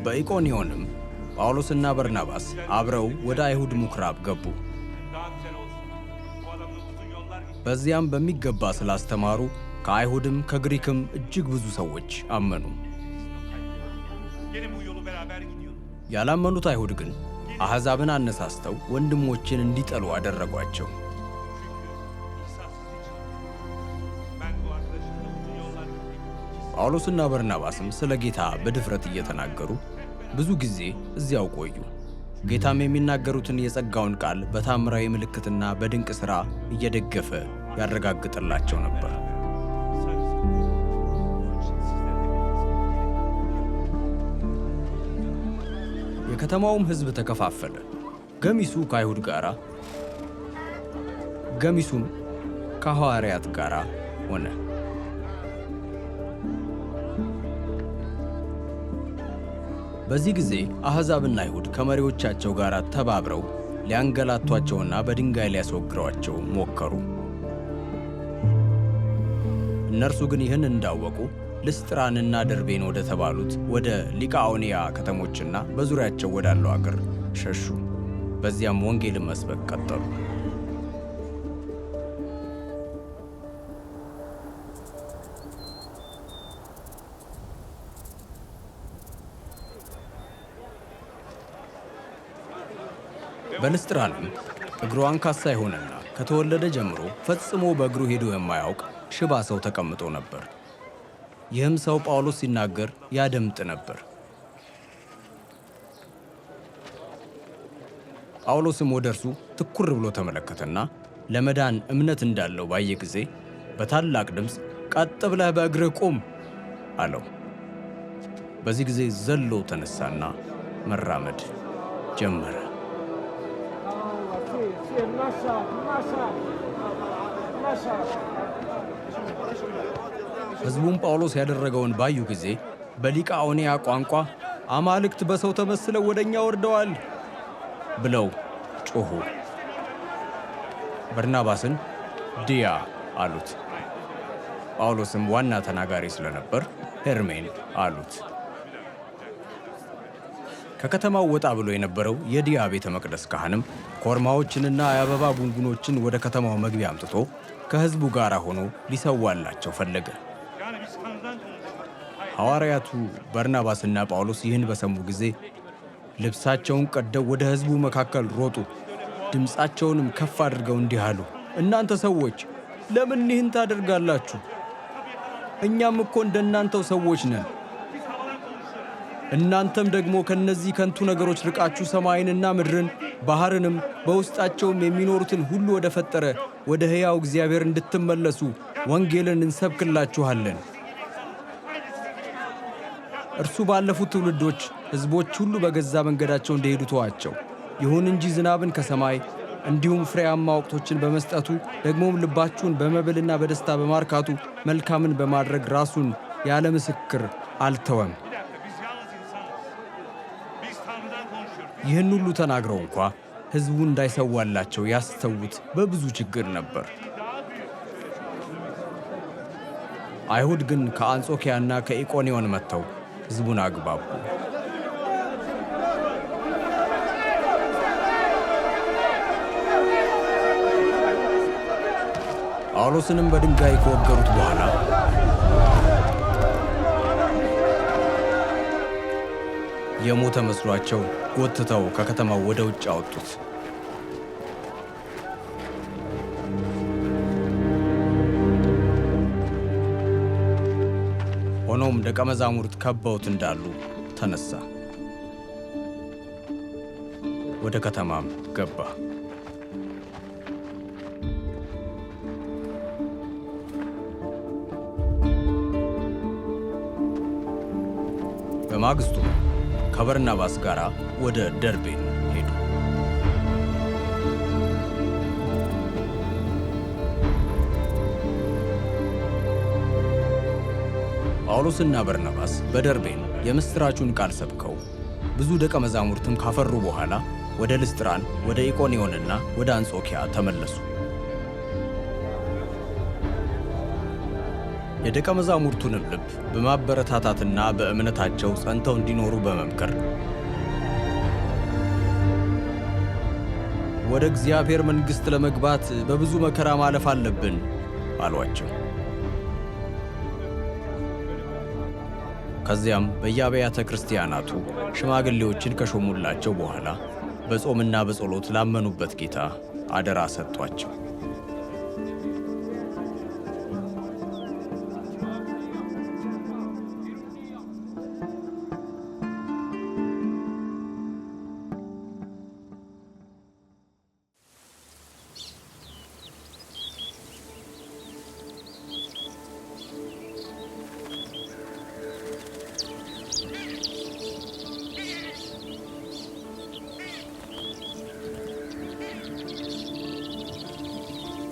በኢቆንዮንም ጳውሎስና በርናባስ አብረው ወደ አይሁድ ምኵራብ ገቡ። በዚያም በሚገባ ስላስተማሩ ከአይሁድም ከግሪክም እጅግ ብዙ ሰዎች አመኑ። ያላመኑት አይሁድ ግን አሕዛብን አነሳስተው ወንድሞችን እንዲጠሉ አደረጓቸው። ጳውሎስና በርናባስም ስለ ጌታ በድፍረት እየተናገሩ ብዙ ጊዜ እዚያው ቆዩ። ጌታም የሚናገሩትን የጸጋውን ቃል በታምራዊ ምልክትና በድንቅ ሥራ እየደገፈ ያረጋግጥላቸው ነበር። የከተማውም ሕዝብ ተከፋፈለ። ገሚሱ ከአይሁድ ጋር፣ ገሚሱም ከሐዋርያት ጋር ሆነ። በዚህ ጊዜ አሕዛብና አይሁድ ከመሪዎቻቸው ጋር ተባብረው ሊያንገላቷቸውና በድንጋይ ሊያስወግሯቸው ሞከሩ። እነርሱ ግን ይህን እንዳወቁ ልስጥራንና ደርቤን ወደ ተባሉት ወደ ሊቃኦንያ ከተሞችና በዙሪያቸው ወዳለው አገር ሸሹ። በዚያም ወንጌልን መስበክ ቀጠሉ። በልስጥራንም እግሩ አንካሳ የሆነና ከተወለደ ጀምሮ ፈጽሞ በእግሩ ሄዶ የማያውቅ ሽባ ሰው ተቀምጦ ነበር። ይህም ሰው ጳውሎስ ሲናገር ያደምጥ ነበር። ጳውሎስም ወደ እርሱ ትኩር ብሎ ተመለከተና ለመዳን እምነት እንዳለው ባየ ጊዜ በታላቅ ድምፅ ቀጥ ብለህ በእግርህ ቁም አለው። በዚህ ጊዜ ዘሎ ተነሳና መራመድ ጀመረ። ሕዝቡም ጳውሎስ ያደረገውን ባዩ ጊዜ በሊቃኦንያ ቋንቋ አማልክት በሰው ተመስለው ወደ እኛ ወርደዋል ብለው ጮኹ። በርናባስን ድያ አሉት። ጳውሎስም ዋና ተናጋሪ ስለነበር ሄርሜን አሉት። ከከተማው ወጣ ብሎ የነበረው የድያ ቤተ መቅደስ ካህንም ኮርማዎችንና የአበባ ጉንጉኖችን ወደ ከተማው መግቢያ አምጥቶ ከሕዝቡ ጋር ሆኖ ሊሰዋላቸው ፈለገ። ሐዋርያቱ በርናባስና ጳውሎስ ይህን በሰሙ ጊዜ ልብሳቸውን ቀደው ወደ ሕዝቡ መካከል ሮጡ። ድምፃቸውንም ከፍ አድርገው እንዲህ አሉ፣ እናንተ ሰዎች ለምን ይህን ታደርጋላችሁ? እኛም እኮ እንደናንተው ሰዎች ነን። እናንተም ደግሞ ከነዚህ ከንቱ ነገሮች ርቃችሁ ሰማይንና ምድርን ባሕርንም በውስጣቸውም የሚኖሩትን ሁሉ ወደ ፈጠረ ወደ ሕያው እግዚአብሔር እንድትመለሱ ወንጌልን እንሰብክላችኋለን። እርሱ ባለፉት ትውልዶች ሕዝቦች ሁሉ በገዛ መንገዳቸው እንደሄዱ ተዋቸው። ይሁን እንጂ ዝናብን ከሰማይ እንዲሁም ፍሬያማ ወቅቶችን በመስጠቱ ደግሞም ልባችሁን በመብልና በደስታ በማርካቱ መልካምን በማድረግ ራሱን ያለ ምስክር አልተወም። ይህን ሁሉ ተናግረው እንኳ ሕዝቡ እንዳይሰዋላቸው ያስተውት በብዙ ችግር ነበር። አይሁድ ግን ከአንጾኪያና ከኢቆንዮን መጥተው ሕዝቡን አግባቡ። ጳውሎስንም በድንጋይ ከወገሩት በኋላ የሞተ መስሏቸው ጎትተው ከከተማው ወደ ውጭ አወጡት። ሆኖም ደቀ መዛሙርት ከበውት እንዳሉ ተነሳ፣ ወደ ከተማም ገባ። በማግስቱ ከበርናባስ ጋር ወደ ደርቤን ሄዱ። ጳውሎስና በርናባስ በደርቤን የምሥራቹን ቃል ሰብከው ብዙ ደቀ መዛሙርትም ካፈሩ በኋላ ወደ ልስጥራን፣ ወደ ኢቆንዮንና ወደ አንጾኪያ ተመለሱ። የደቀ መዛሙርቱንም ልብ በማበረታታትና በእምነታቸው ጸንተው እንዲኖሩ በመምከር ወደ እግዚአብሔር መንግሥት ለመግባት በብዙ መከራ ማለፍ አለብን አሏቸው። ከዚያም በየአብያተ ክርስቲያናቱ ሽማግሌዎችን ከሾሙላቸው በኋላ በጾምና በጸሎት ላመኑበት ጌታ አደራ ሰጧቸው።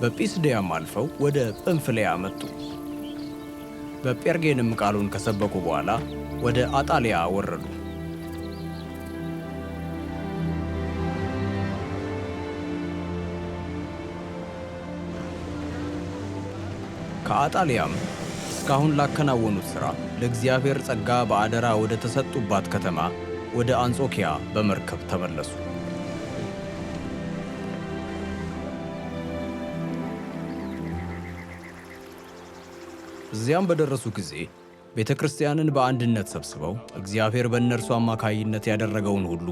በጲስድያም አልፈው ወደ ጵንፍልያ መጡ። በጴርጌንም ቃሉን ከሰበኩ በኋላ ወደ አጣሊያ ወረዱ። ከአጣሊያም እስካሁን ላከናወኑት ሥራ ለእግዚአብሔር ጸጋ በአደራ ወደ ተሰጡባት ከተማ ወደ አንጾኪያ በመርከብ ተመለሱ። እዚያም በደረሱ ጊዜ ቤተ ክርስቲያንን በአንድነት ሰብስበው እግዚአብሔር በእነርሱ አማካይነት ያደረገውን ሁሉ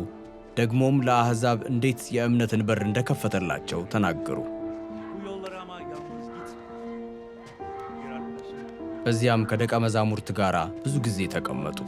ደግሞም ለአሕዛብ እንዴት የእምነትን በር እንደከፈተላቸው ተናገሩ። በዚያም ከደቀ መዛሙርት ጋር ብዙ ጊዜ ተቀመጡ።